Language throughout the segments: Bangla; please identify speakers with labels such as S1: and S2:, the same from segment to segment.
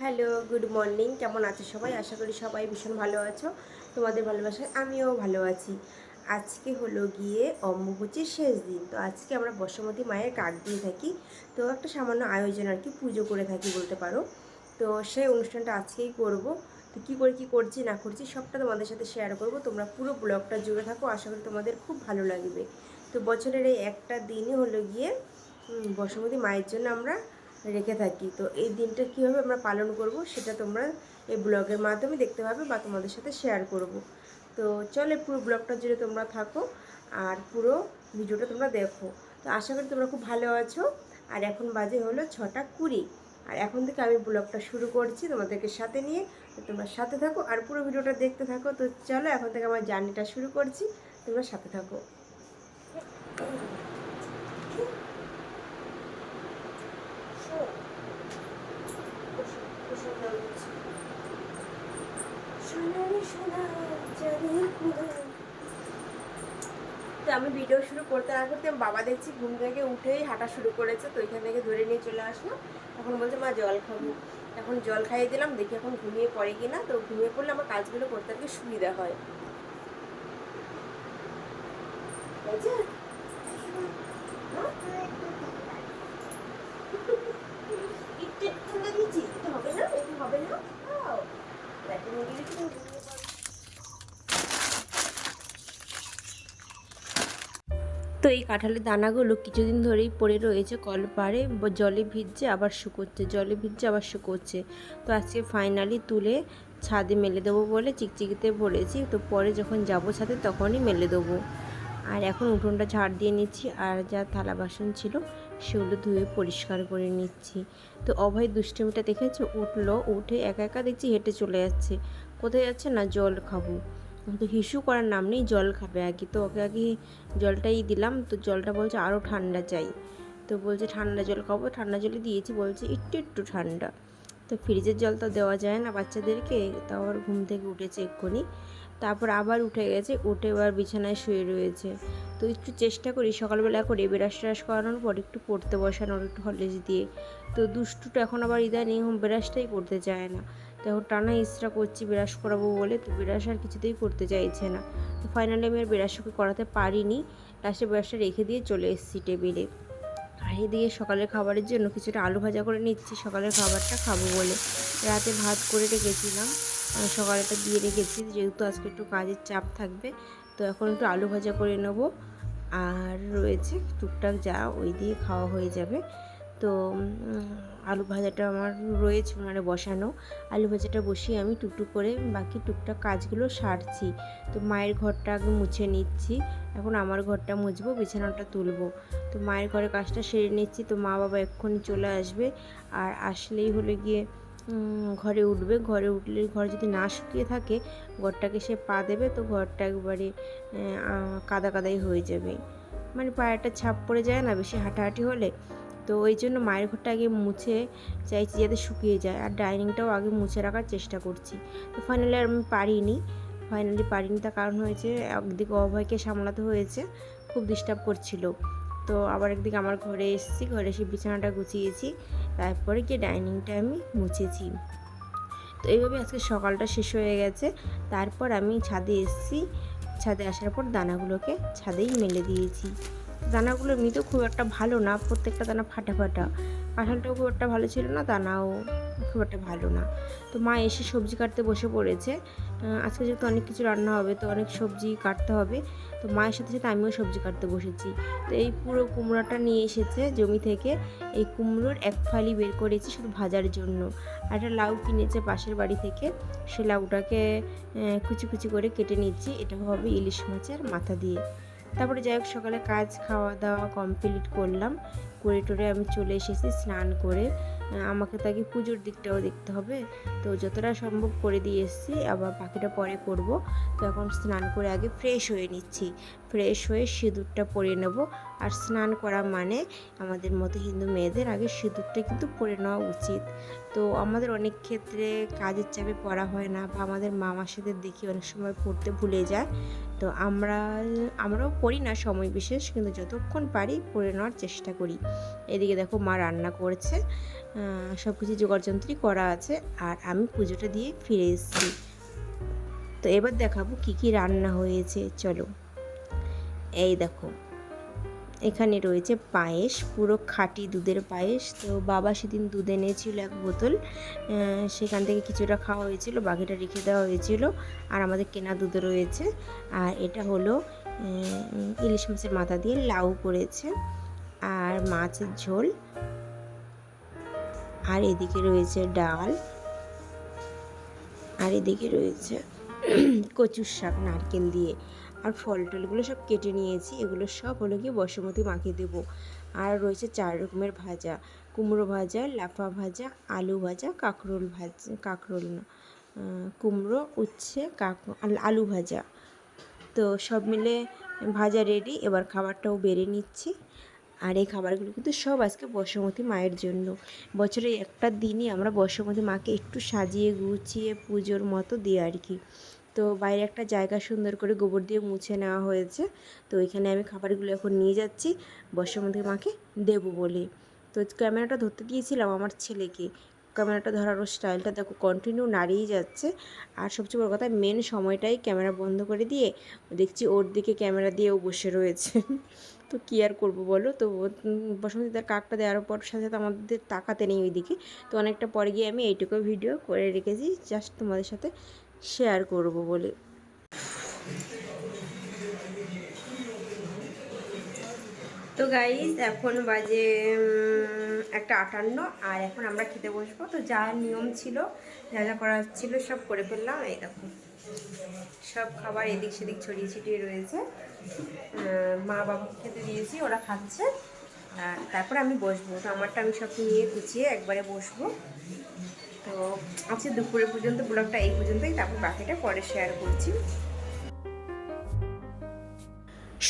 S1: Hello, good morning. কেমন আছো সবাই? আশা করি সবাই ভীষণ ভালো আছো। তোমাদের ভালোবাসায় আমিও ভালো আছি। আজকে হলো গিয়ে অম্বুবাচীর শেষ দিন। তো আজকে আমরা বসুমতী মায়ের কাক দিয়ে থাকি। তো একটা সামান্য আয়োজন আর কি, পুজো করে থাকি বলতে পারো। তো সেই অনুষ্ঠানটা আজকেই করব। তো কী করছি না করছি সবটা তোমাদের সাথে শেয়ার করব। তোমরা পুরো ব্লগটা জুড়ে থাকো, আশা করি তোমাদের খুব ভালো লাগবে। তো বছরের এই একটা দিনই হলো গিয়ে বসুমতী মায়ের জন্য আমরা রেখে থাকি। তো এই দিনটা কীভাবে আমরা পালন করব সেটা তোমরা এই ব্লগের মাধ্যমে দেখতে পাবে বা তোমাদের সাথে শেয়ার করব। তো চলে পুরো ব্লগটা জুড়ে তোমরা থাকো আর পুরো ভিডিওটা তোমরা দেখো। তো আশা করি তোমরা খুব ভালো আছো। আর এখন বাজে হলো 6:20। আর এখন থেকে আমি ব্লগটা শুরু করছি তোমাদেরকে সাথে নিয়ে। তো তোমরা সাথে থাকো আর পুরো ভিডিওটা দেখতে থাকো। তো চলো এখন থেকে আমার জার্নিটা শুরু করছি, তোমরা সাথে থাকো। তো আমি ভিডিও শুরু করতে না করতে বাবা দেখছি ঘুম থেকে উঠেই হাঁটা শুরু করেছে। তো এখান থেকে ধরে নিয়ে চলে আসলো। এখন বলছে মা জল খাবো। এখন জল খাইয়ে দিলাম, দেখি এখন ঘুমিয়ে পড়ে কিনা। তো ঘুমিয়ে পড়লে আমার কাজগুলো করতে আর কি সুবিধা হয়। একটু ঠান্ডা দিয়েছি, এটা হবে না, এটা হবে না। তো এই কাঁঠালের দানাগুলো কিছুদিন ধরেই পড়ে রয়েছে কলপাড়ে, জলে ভিজছে আবার শুকোচ্ছে, জলে ভিজছে আবার শুকোচ্ছে। তো আজকে ফাইনালি তুলে ছাদে মেলে দেবো বলে চিকচিকিতে পড়েছি। তো পরে যখন যাবো ছাদে তখনই মেলে দেবো। আর এখন উঠোনটা ঝাড় দিয়ে নিচ্ছি, আর যা থালা বাসন ছিল সেগুলো ধুয়ে পরিষ্কার করে নিচ্ছি। তো অভয় দুষ্টুমিটা দেখেছো, উঠলো, উঠে একা একা দেখছি হেঁটে চলে যাচ্ছে। কোথায় যাচ্ছে না, জল খাবো। তো হিসু করার নাম নেই, জল খাবে আগে। তো ওকে আগে জলটাই দিলাম। তো জলটা বলছে আরও ঠান্ডা চাই। তো বলছে ঠান্ডা জল খাবো, ঠান্ডা জলই দিয়েছি, বলছে একটু একটু ঠান্ডা। তো ফ্রিজের জল তো দেওয়া যায় না বাচ্চাদেরকে। তাও আবার ঘুম থেকে উঠেছে এক্ষুনি। তারপর আবার উঠে গেছে, উঠে এবার বিছানায় শুয়ে রয়েছে। তো একটু চেষ্টা করি সকালবেলা করে ব্রাশ ট্রাশ করানোর পর একটু পড়তে বসানোর, একটু হরলিক্স দিয়ে। তো দুষ্টুটা এখন আবার ইদানিং ব্রাশটাই করতে চায় না। তো এখন টানা ইচ্ছা করছি ব্রাশ করাবো বলে, তো ব্রাশ আর কিছুতেই করতে চাইছে না। তো ফাইনালি আমি আর ব্রাশকে করাতে পারিনি, লাস্টে ব্রাশটা রেখে দিয়ে চলে এসেছি টেবিলে। আর এদিকে সকালের খাবারের জন্য কিছুটা আলু ভাজা করে নিচ্ছি, সকালের খাবারটা খাবো বলে। রাতে ভাত করে রেখেছিলাম, সকালেটা দিয়ে রেখেছি, যেহেতু আজকে একটু কাজের চাপ থাকবে। তো এখন একটু আলু ভাজা করে নেবো। আর রয়েছে টুকটাক যা, ওই দিয়ে খাওয়া হয়ে যাবে। তো আলু ভাজাটা আমার রয়েছে উনানে বসানো। আলু ভাজাটা বসিয়ে আমি টুকটুক করে বাকি টুকটাক কাজগুলো সারছি। তো মায়ের ঘরটা আগে মুছে নিচ্ছি, এখন আমার ঘরটা মুছবো, বিছানাটা তুলবো। তো মায়ের ঘরে কাজটা সেরে নিচ্ছি। তো মা বাবা এক্ষুনি চলে আসবে। আর আসলেই হলে গিয়ে ঘরে উঠবে। ঘরে উঠলে ঘর যদি না শুকিয়ে থাকে, ঘরটাকে সে পা দেবে, তো ঘরটা একবারে কাদা কাদাই হয়ে যাবে। মানে পায়েটা ছাপ পড়ে যায় না বেশি হাঁটাহাঁটি হলে। তো ওই জন্য মায়ের ঘরটা আগে মুছে চাইছি যাতে শুকিয়ে যায়। আর ডাইনিংটাও আগে মুছে রাখার চেষ্টা করছি। তো ফাইনালি আর আমি পারিনি। তার কারণ হয়েছে একদিকে অভয়কে সামলাতে হয়েছে, খুব ডিস্টার্ব করছিল। তো আবার একদিকে আমার ঘরে এসেছি, ঘরে এসে বিছানাটা গুছিয়েছি, তারপরে গিয়ে ডাইনিংটা আমি মুছেছি। তো এইভাবে আজকে সকালটা শেষ হয়ে গেছে। তারপর আমি ছাদে এসেছি, ছাদে আসার পর দানাগুলোকে ছাদেই মেলে দিয়েছি। দানাগুলো এমনিতেও খুব একটা ভালো না, প্রত্যেকটা দানা ফাটা ফাটা। কাঁঠালটাও খুব একটা ভালো ছিল না, দানাও খুব একটা ভালো না। তো মা এসে সবজি কাটতে বসে পড়েছে। আজকে যেহেতু অনেক কিছু রান্না হবে, তো অনেক সবজি কাটতে হবে। তো মায়ের সাথে সাথে আমিও সবজি কাটতে বসেছি। তো এই পুরো কুমড়োটা নিয়ে এসেছে জমি থেকে। এই কুমড়োর এক ফালি বের করেছি শুধু ভাজার জন্য। আর একটা লাউ কিনেছে পাশের বাড়ি থেকে, সে লাউটাকে কুচি কুচি করে কেটে নিচ্ছি। এটা হবে ইলিশ মাছের মাথা দিয়ে। তারপরে যাই হোক, সকালে কাজ খাওয়া দাওয়া কমপ্লিট করলাম, করে টোরে আমি চলে এসেছি স্নান করে। আমাকে তো আগে পুজোর দিকটাও দেখতে হবে। তো যতটা সম্ভব করে দিয়ে এসেছি, আবার বাকিটা পরে করব। তো এখন স্নান করে আগে ফ্রেশ হয়ে নিচ্ছি। ফ্রেশ হয়ে সিঁদুরটা পরে নেব। আর স্নান করা মানে আমাদের মতো হিন্দু মেয়েদের আগে সিঁদুরটা কিন্তু পরে নেওয়া উচিত। তো আমাদের অনেক ক্ষেত্রে কাজের চাপে পড়া হয় না, বা আমাদের মা মাসিদের দেখি অনেক সময় পড়তে ভুলে যায়। তো আমরাও পড়ি না সময় বিশেষ, কিন্তু যতক্ষণ পারি পড়ে নেওয়ার চেষ্টা করি। এদিকে দেখো মা রান্না করছে, সব কিছু জোগাড়যন্ত্রই করা আছে, আর আমি পুজোটা দিয়ে ফিরে এসেছি। তো এবার দেখাবো কি কি রান্না হয়েছে, চলো। এই দেখো, এখানে রয়েছে পায়েস, পুরো খাঁটি দুধের পায়েস। তো বাবা সেদিন দুধ এনেছিল 1 বোতল, সেখান থেকে কিছুটা খাওয়া হয়েছিল, বাকিটা রেখে দেওয়া হয়েছিল। আর আমাদের কেনা দুধ রয়েছে। আর এটা হলো ইলিশ মাছের মাথা দিয়ে লাউ করেছে, আর মাছের ঝোল। আর এদিকে রয়েছে ডাল, আর এদিকে রয়েছে কচুর শাক নারকেল দিয়ে। আর ফল টলগুলো সব কেটে নিয়েছি, এগুলো সব হলো গিয়ে বসুমতী মাকে দেবো। আর রয়েছে 4 রকমের ভাজা, কুমড়ো ভাজা, লাফা ভাজা, আলু ভাজা, কাঁকরোল না, কুমড়ো, উচ্ছে, আলু ভাজা। তো সব মিলে ভাজা রেডি, এবার খাবারটাও বেড়ে নিচ্ছি। আর এই খাবারগুলো কিন্তু সব আজকে বসুমতী মায়ের জন্য। বছরে একটা দিনই আমরা বসুমতী মাকে একটু সাজিয়ে গুছিয়ে পুজোর মতো দিই আর কি। তো বাইরে একটা জায়গা সুন্দর করে গোবর দিয়ে মুছে নেওয়া হয়েছে। তো এখানে আমি খাবারগুলো এখন নিয়ে যাচ্ছি বসুমতী মাকে দেবো বলে। তো ক্যামেরাটা ধরতে দিয়েছিলাম আমার ছেলেকে, ক্যামেরাটা ধরার স্টাইলটা দেখো কন্টিনিউ নাড়িয়ে যাচ্ছে। আর সবচেয়ে বড় কথা, মেন সময়টাই ক্যামেরা বন্ধ করে দিয়ে দেখছি ওর দিকে ক্যামেরা দিয়েও বসে রয়েছে। তো কী আর করবো বলো। তো বসুমতী তার কাকটা দেওয়ার পর সাথে সাথে আমাদের তাকাতে নেই ওই দিকে। তো অনেকটা পরে গিয়ে আমি এইটুকু ভিডিও করে রেখেছি, জাস্ট তোমাদের সাথে শেয়ার করব বলে। তো গাইস এখন বাজে 1:58, আর এখন আমরা খেতে বসবো। তো যা নিয়ম ছিল, যা যা করার ছিল সব করে ফেললাম। এই দেখো সব খাবার এদিক সেদিক ছড়িয়ে ছিটিয়ে রয়েছে। মা বাবাকে খেতে দিয়েছি, ওরা খাচ্ছে। আর তারপরে আমি বসবো। তো আমারটা আমি সব নিয়ে গুছিয়ে একবারে বসবো। তো আজকে দুপুরে পর্যন্ত ব্লগটা এই পর্যন্তই, তারপর বাকিটা পরে শেয়ার করছি।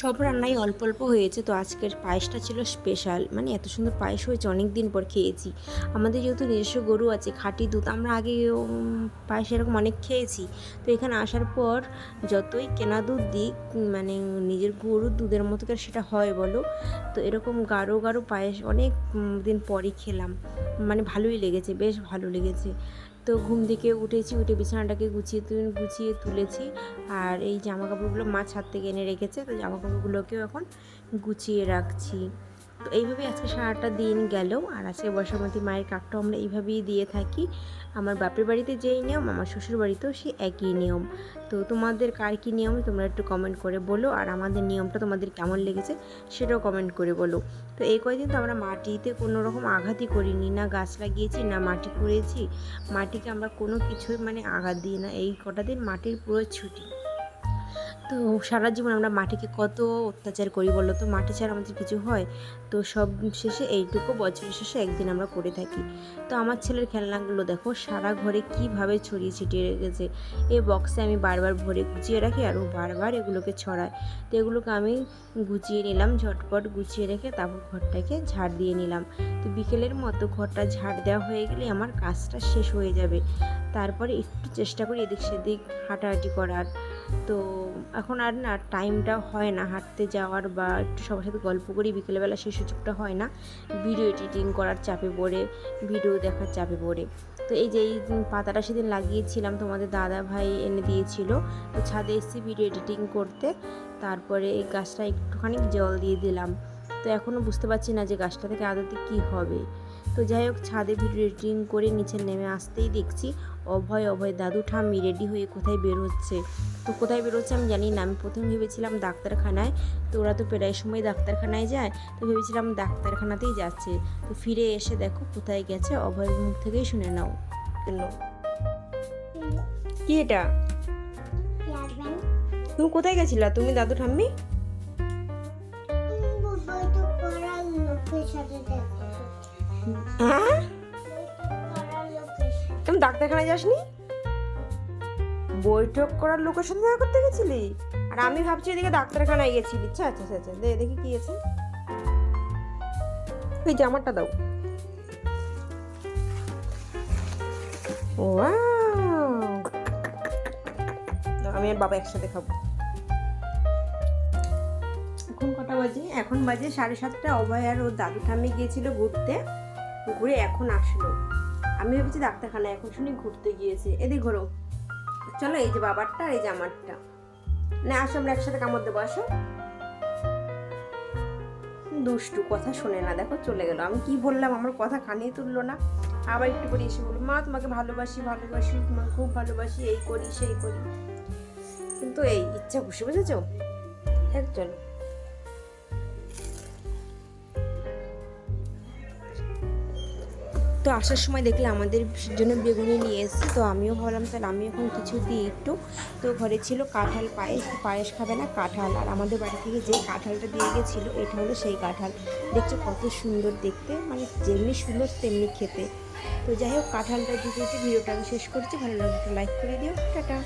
S1: সব রান্নাই অল্প অল্প হয়েছে। তো আজকের পায়েসটা ছিল স্পেশাল, মানে এত সুন্দর পায়েস হয়েছে, অনেক দিন পর খেয়েছি। আমাদের যেহেতু নিজস্ব গরু আছে, খাঁটি দুধ, আমরা আগে পায়েস এরকম অনেক খেয়েছি। তো এখানে আসার পর যতই কেনা দুধ দিই, মানে নিজের গরুর দুধের মতো করে সেটা হয় বলো। তো এরকম গাঢ় গাঢ় পায়েস অনেক দিন পরই খেলাম, মানে ভালোই লেগেছে, বেশ ভালো লেগেছে। তো ঘুম থেকে উঠেছি, উঠে বিছানাটাকে গুছিয়ে তুলেছি। আর এই জামা কাপড়গুলো মা ছাদ থেকে এনে রেখেছে, তো জামা কাপড়গুলোকেও এখন গুছিয়ে রাখছি। তো এইভাবেই আজকে সারাটা দিন গেল। আর আজকে বসুমতী মায়ের কাকটাও আমরা এইভাবেই দিয়ে থাকি। আমার বাপের বাড়িতে যেই নিয়ম, আমার শ্বশুর বাড়িতেও সেই একই নিয়ম। তো তোমাদের কার কী নিয়ম তোমরা একটু কমেন্ট করে বলো, আর আমাদের নিয়মটা তোমাদের কেমন লেগেছে সেটাও কমেন্ট করে বলো। তো এই কয়েকদিন তো আমরা মাটিতে কোনো রকম আঘাতই করিনি, না গাছ লাগিয়েছি না মাটি করেছি। মাটিকে আমরা কোনো কিছুই মানে আঘাত দিই না। এই কটা দিন মাটির পুরো ছুটি। তো সারা জীবন আমরা মাটিকে কত অত্যাচার করি বলো তো, মাটি ছাড়া আমাদের কিছু হয়? তো সব শেষে এইটুকু বছরের শেষে একদিন আমরা করে থাকি। তো আমার ছেলের খেলনাগুলো দেখো সারা ঘরে কীভাবে ছড়িয়ে ছিটিয়ে রেখেছে। এই বক্সে আমি বারবার ভরে গুছিয়ে রাখি, আর ও বারবার এগুলোকে ছড়ায়। তো এগুলোকে আমি গুছিয়ে নিলাম, ঝটপট গুছিয়ে রেখে তারপর ঘরটাকে ঝাড় দিয়ে নিলাম। তো বিকেলের মতো ঘরটা ঝাড় দেওয়া হয়ে গেলে আমার কাজটা শেষ হয়ে যাবে। তারপরে একটু চেষ্টা করি এদিক সেদিক হাঁটাহাঁটি করার। তো এখন আর না টাইমটা হয় না হাঁটতে যাওয়ার, বা একটু সবার সাথে গল্প করি বিকেলবেলা, সেই সুযোগটা হয় না। ভিডিও এডিটিং করার চাপে পড়ে, ভিডিও দেখার চাপে পড়ে। তো এই যে এই পাতাটা সেদিন লাগিয়েছিলাম, তোমাদের দাদা ভাই এনে দিয়েছিল। তো ছাদে এসেছি ভিডিও এডিটিং করতে, তারপরে এই গাছটা একটুখানি জল দিয়ে দিলাম। তো এখনও বুঝতে পারছি না যে গাছটা থেকে আদতে কী হবে। তো যাই হোক, ছাদে ভিডিও এডিটিং করে নিচে নেমে আসতেই দেখছি অভয় দাদু ঠাম্মি রেডি হয়ে কোথায় বের হচ্ছে। তো কোথায় বেরোচ্ছে আমি জানি না। আমি প্রথমে ভেবেছিলাম ডাক্তারখানায়, তো ওরা তো প্রায় সময় ডাক্তারখানায় যায়, তো ভেবেছিলাম ডাক্তারখানাতেই যাচ্ছে। তো ফিরে এসে দেখো কোথায় গেছে, অভয়ের মুখ থেকেই শুনে নাও। কি এটা? তুমি কোথায় গেছিলা তুমি দাদু ঠাম্মি? হ্যাঁ, তুমি ডাক্তারখানায় যাসনি? বৈঠক করার লোকের সাথে দেখা করতে গেছিলি? আর আর আমি ভাবছি এদিকে ডাক্তারখানায় গেছিলি। আচ্ছা আচ্ছা আচ্ছা, দেখি কি আছে। ওই জামাটা দাও। আমি আর বাবা একসাথে খাবো। এখন কটা বাজে? এখন বাজে 7:30। অভয় আর ওর দাদু ঠাম্মি গিয়েছিল ঘুরতে, ঘুরে এখন আসলো। আমি ভেবেছি ডাক্তারখানায়, এখন শুনি ঘুরতে গিয়েছে। এদিক ঘোরো, চলো। এই যে বাবারটা আর এই যে আমারটা। না আসো, আমরা একসাথে কামড় দেবো, আসো। দুষ্টু, কথা শোনে না, দেখো চলে গেল। আমি কি বললাম, আমার কথা কানিয়ে তুললো না। আবার একটু করে এসে বলি, মা তোমাকে ভালোবাসি ভালোবাসি, তোমাকে খুব ভালোবাসি, এই করি সেই করি। কিন্তু এই ইচ্ছা খুশি, বুঝেছো? চলো। তো আসার সময় দেখলে আমাদের জন্য বেগুনি নিয়ে এসেছি, তো আমিও ভাবলাম তাহলে আমি এখন কিছু দিই একটু। তো ঘরে ছিল কাঁঠাল পায়েস, পায়েস খাবে না কাঁঠাল। আর আমাদের বাড়ি থেকে যে কাঁঠালটা দিয়ে গেছিলো, এটা হলো সেই কাঁঠাল। দেখছো কত সুন্দর দেখতে, মানে যেমনি সুন্দর তেমনি খেতে। তো যাই হোক, কাঁঠালটা দিতে দিতে ভিডিওটা আমি শেষ করছি। ভালো লাগলে একটু লাইক করে দিও। টাটা।